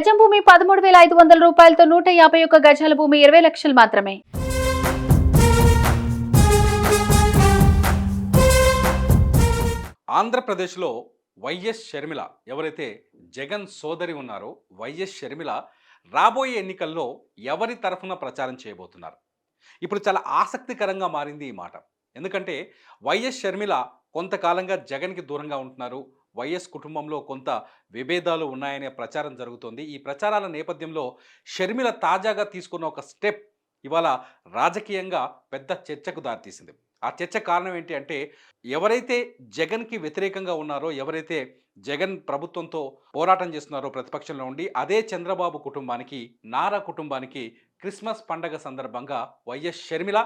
గజం భూమి 13,500 రూపాయలతో 151 గజాల భూమి 20 లక్షలు మాత్రమే. ఆంధ్రప్రదేశ్లో వైఎస్ షర్మిల ఎవరైతే జగన్ సోదరి ఉన్నారో వైఎస్ షర్మిల రాబోయే ఎన్నికల్లో ఎవరి తరఫున ప్రచారం చేయబోతున్నారు? ఇప్పుడు చాలా ఆసక్తికరంగా మారింది ఈ మాట. ఎందుకంటే వైఎస్ షర్మిల కొంతకాలంగా జగన్కి దూరంగా ఉంటున్నారు. వైఎస్ కుటుంబంలో కొంత విభేదాలు ఉన్నాయనే ప్రచారం జరుగుతోంది. ఈ ప్రచారాల నేపథ్యంలో షర్మిల తాజాగా తీసుకున్న ఒక స్టెప్ ఇవాళ రాజకీయంగా పెద్ద చర్చకు దారితీసింది. ఆ చర్చ కారణం ఏంటి అంటే, ఎవరైతే జగన్కి వ్యతిరేకంగా ఉన్నారో, ఎవరైతే జగన్ ప్రభుత్వంతో పోరాటం చేస్తున్నారో ప్రతిపక్షంలో ఉండి, అదే చంద్రబాబు కుటుంబానికి, నారా కుటుంబానికి క్రిస్మస్ పండగ సందర్భంగా వైఎస్ షర్మిల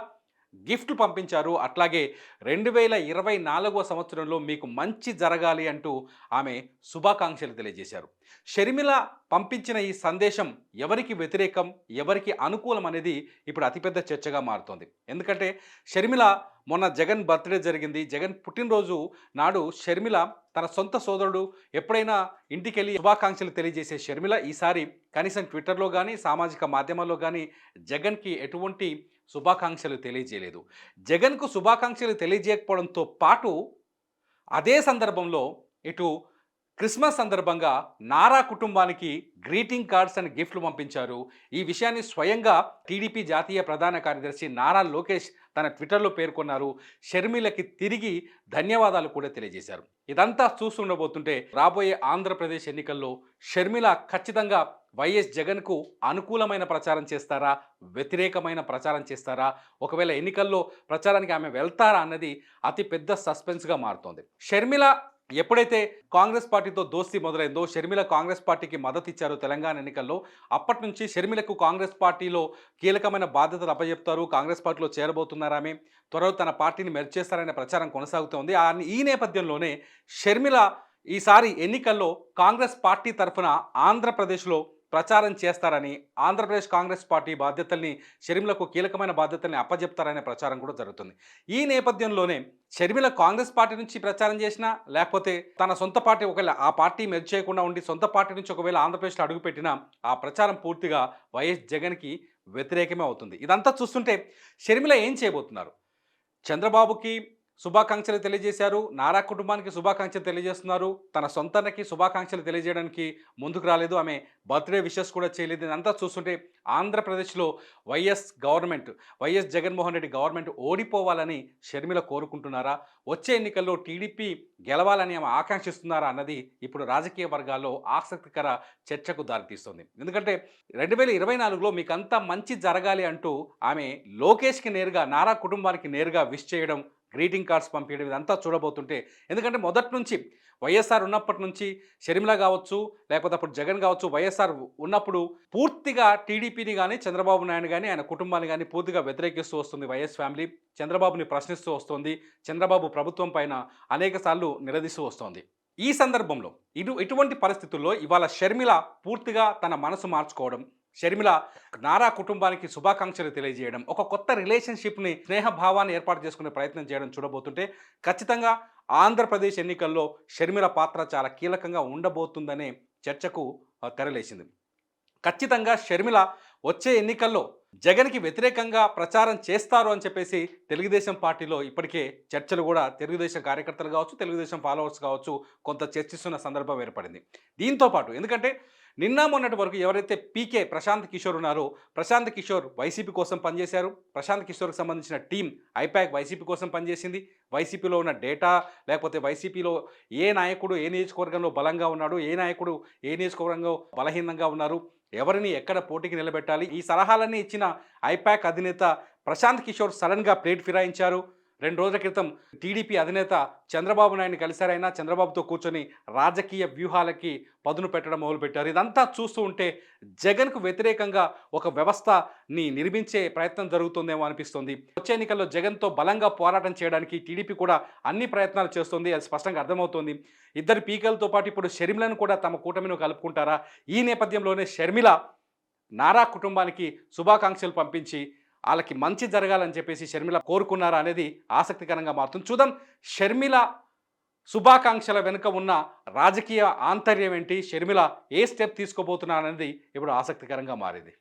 గిఫ్ట్లు పంపించారు. అట్లాగే 2024వ సంవత్సరంలో మీకు మంచి జరగాలి అంటూ ఆమె శుభాకాంక్షలు తెలియజేశారు. షర్మిల పంపించిన ఈ సందేశం ఎవరికి వ్యతిరేకం, ఎవరికి అనుకూలం అనేది ఇప్పుడు అతిపెద్ద చర్చగా మారుతోంది. ఎందుకంటే షర్మిల మొన్న జగన్ బర్త్డే జరిగింది. జగన్ పుట్టినరోజు నాడు షర్మిల తన సొంత సోదరుడు ఎప్పుడైనా ఇంటికెళ్ళి శుభాకాంక్షలు తెలియజేసే షర్మిల ఈసారి కనీసం ట్విట్టర్లో కానీ సామాజిక మాధ్యమాల్లో కానీ జగన్కి ఎటువంటి శుభాకాంక్షలు తెలియజేయలేదు. జగన్కు శుభాకాంక్షలు తెలియజేయకపోవడంతో పాటు అదే సందర్భంలో ఇటు క్రిస్మస్ సందర్భంగా నారా కుటుంబానికి గ్రీటింగ్ కార్డ్స్ అండ్ గిఫ్ట్లు పంపించారు. ఈ విషయాన్ని స్వయంగా టీడీపీ జాతీయ ప్రధాన కార్యదర్శి నారా లోకేష్ తన ట్విట్టర్లో పేర్కొన్నారు. షర్మిలకి తిరిగి ధన్యవాదాలు కూడా తెలియజేశారు. ఇదంతా చూస్తుండబోతుంటే రాబోయే ఆంధ్రప్రదేశ్ ఎన్నికల్లో షర్మిల ఖచ్చితంగా వైఎస్ జగన్కు అనుకూలమైన ప్రచారం చేస్తారా, వ్యతిరేకమైన ప్రచారం చేస్తారా, ఒకవేళ ఎన్నికల్లో ప్రచారానికి ఆమె వెళ్తారా అన్నది అతి పెద్ద సస్పెన్స్గా మారుతోంది. షర్మిల ఎప్పుడైతే కాంగ్రెస్ పార్టీతో దోస్తీ మొదలైందో, షర్మిల కాంగ్రెస్ పార్టీకి మద్దతు ఇచ్చారో తెలంగాణ ఎన్నికల్లో, అప్పటి నుంచి షర్మిలకు కాంగ్రెస్ పార్టీలో కీలకమైన బాధ్యతలు అప్పచెప్తారు. కాంగ్రెస్ పార్టీలో చేరబోతున్నారు. ఆమె త్వరలో తన పార్టీని మెర్జ్ చేస్తారనే ప్రచారం కొనసాగుతోంది. ఈ నేపథ్యంలోనే షర్మిల ఈసారి ఎన్నికల్లో కాంగ్రెస్ పార్టీ తరఫున ఆంధ్రప్రదేశ్లో ప్రచారం చేస్తారని, ఆంధ్రప్రదేశ్ కాంగ్రెస్ పార్టీ బాధ్యతల్ని, షర్మిలకు కీలకమైన బాధ్యతల్ని అప్పజెప్తారనే ప్రచారం కూడా జరుగుతుంది. ఈ నేపథ్యంలోనే షర్మిల కాంగ్రెస్ పార్టీ నుంచి ప్రచారం చేసినా, లేకపోతే తన సొంత పార్టీ ఒకవేళ ఆ పార్టీ మెర్జ్ చేయకుండా ఉండి సొంత పార్టీ నుంచి ఒకవేళ ఆంధ్రప్రదేశ్లో అడుగుపెట్టినా ఆ ప్రచారం పూర్తిగా వైఎస్ జగన్కి వ్యతిరేకమే అవుతుంది. ఇదంతా చూస్తుంటే షర్మిల ఏం చేయబోతున్నారు? చంద్రబాబుకి శుభాకాంక్షలు తెలియజేశారు, నారా కుటుంబానికి శుభాకాంక్షలు తెలియజేస్తున్నారు, తన సొంతనకి శుభాకాంక్షలు తెలియజేయడానికి ముందుకు రాలేదు, ఆమె బర్త్డే విషెస్ కూడా చేయలేదు. ఇదంతా చూస్తుంటే ఆంధ్రప్రదేశ్లో వైఎస్ జగన్మోహన్ రెడ్డి గవర్నమెంట్ ఓడిపోవాలని షర్మిల కోరుకుంటున్నారా, వచ్చే ఎన్నికల్లో టీడీపీ గెలవాలని ఆమె ఆకాంక్షిస్తున్నారా అన్నది ఇప్పుడు రాజకీయ వర్గాల్లో ఆసక్తికర చర్చకు దారితీస్తుంది. ఎందుకంటే 2024లో మీకంతా మంచి జరగాలి అంటూ ఆమె లోకేష్కి నేరుగా, నారా కుటుంబానికి నేరుగా విష్ చేయడం, గ్రీటింగ్ కార్డ్స్ పంపించడం, ఇదంతా చూడబోతుంటే, ఎందుకంటే మొదటి నుంచి వైఎస్ఆర్ ఉన్నప్పటి నుంచి షర్మిల కావచ్చు, లేకపోతే అప్పుడు జగన్ కావచ్చు, వైఎస్ఆర్ ఉన్నప్పుడు పూర్తిగా టీడీపీని కానీ చంద్రబాబు నాయుడు కానీ ఆయన కుటుంబాన్ని కానీ పూర్తిగా వ్యతిరేకిస్తూ వస్తుంది వైఎస్ ఫ్యామిలీ. చంద్రబాబుని ప్రశ్నిస్తూ వస్తుంది, చంద్రబాబు ప్రభుత్వం పైన అనేక సార్లు నిలదీస్తూ వస్తోంది. ఈ సందర్భంలో ఇటువంటి పరిస్థితుల్లో ఇవాళ షర్మిల పూర్తిగా తన మనసు మార్చుకోవడం, షర్మిల నారా కుటుంబానికి శుభాకాంక్షలు తెలియజేయడం, ఒక కొత్త రిలేషన్షిప్ని, స్నేహభావాన్ని ఏర్పాటు చేసుకునే ప్రయత్నం చేయడం చూడబోతుంటే ఖచ్చితంగా ఆంధ్రప్రదేశ్ ఎన్నికల్లో షర్మిల పాత్ర చాలా కీలకంగా ఉండబోతుందనే చర్చకు తెరలేసింది. ఖచ్చితంగా షర్మిల వచ్చే ఎన్నికల్లో జగన్కి వ్యతిరేకంగా ప్రచారం చేస్తారు అని చెప్పేసి తెలుగుదేశం పార్టీలో ఇప్పటికే చర్చలు కూడా, తెలుగుదేశం కార్యకర్తలు కావచ్చు, తెలుగుదేశం ఫాలోవర్స్ కావచ్చు, కొంత చర్చిస్తున్న సందర్భం ఏర్పడింది. దీంతోపాటు ఎందుకంటే నిన్న మొన్నటి వరకు ఎవరైతే పీకే ప్రశాంత్ కిషోర్ ఉన్నారో, ప్రశాంత్ కిషోర్ వైసీపీ కోసం పనిచేశారు. ప్రశాంత్ కిషోర్కి సంబంధించిన టీం ఐపాక్ వైసీపీ కోసం పనిచేసింది. వైసీపీలో ఉన్న డేటా, లేకపోతే వైసీపీలో ఏ నాయకుడు ఏ నియోజకవర్గంలో బలంగా ఉన్నాడు, ఏ నాయకుడు ఏ నియోజకవర్గంలో బలహీనంగా ఉన్నారు, ఎవరిని ఎక్కడ పోటీకి నిలబెట్టాలి, ఈ సలహాలన్నీ ఇచ్చిన ఐపాక్ అధినేత ప్రశాంత్ కిషోర్ సడన్గా ప్లేట్ ఫిరాయించారు. 2 రోజుల క్రితం టీడీపీ అధినేత చంద్రబాబు నాయుడిని కలిశారైనా చంద్రబాబుతో కూర్చొని రాజకీయ వ్యూహాలకి పదును పెట్టడం మొదలుపెట్టారు. ఇదంతా చూస్తూ ఉంటే జగన్కు వ్యతిరేకంగా ఒక వ్యవస్థని నిర్మించే ప్రయత్నం జరుగుతుందేమో అనిపిస్తుంది. వచ్చే ఎన్నికల్లో జగన్తో బలంగా పోరాటం చేయడానికి టీడీపీ కూడా అన్ని ప్రయత్నాలు చేస్తుంది, అది స్పష్టంగా అర్థమవుతోంది. ఇద్దరు పీకలతో పాటు ఇప్పుడు షర్మిలను కూడా తమ కూటమిలో కలుపుకుంటారా? ఈ నేపథ్యంలోనే షర్మిల నారా కుటుంబానికి శుభాకాంక్షలు పంపించి వాళ్ళకి మంచి జరగాలని చెప్పేసి షర్మిల కోరుకున్నారా అనేది ఆసక్తికరంగా మారుతుంది. చూద్దాం షర్మిల శుభాకాంక్షల వెనుక ఉన్న రాజకీయ ఆంతర్యం ఏంటి, షర్మిల ఏ స్టెప్ తీసుకోబోతున్నారనేది ఇప్పుడు ఆసక్తికరంగా మారింది.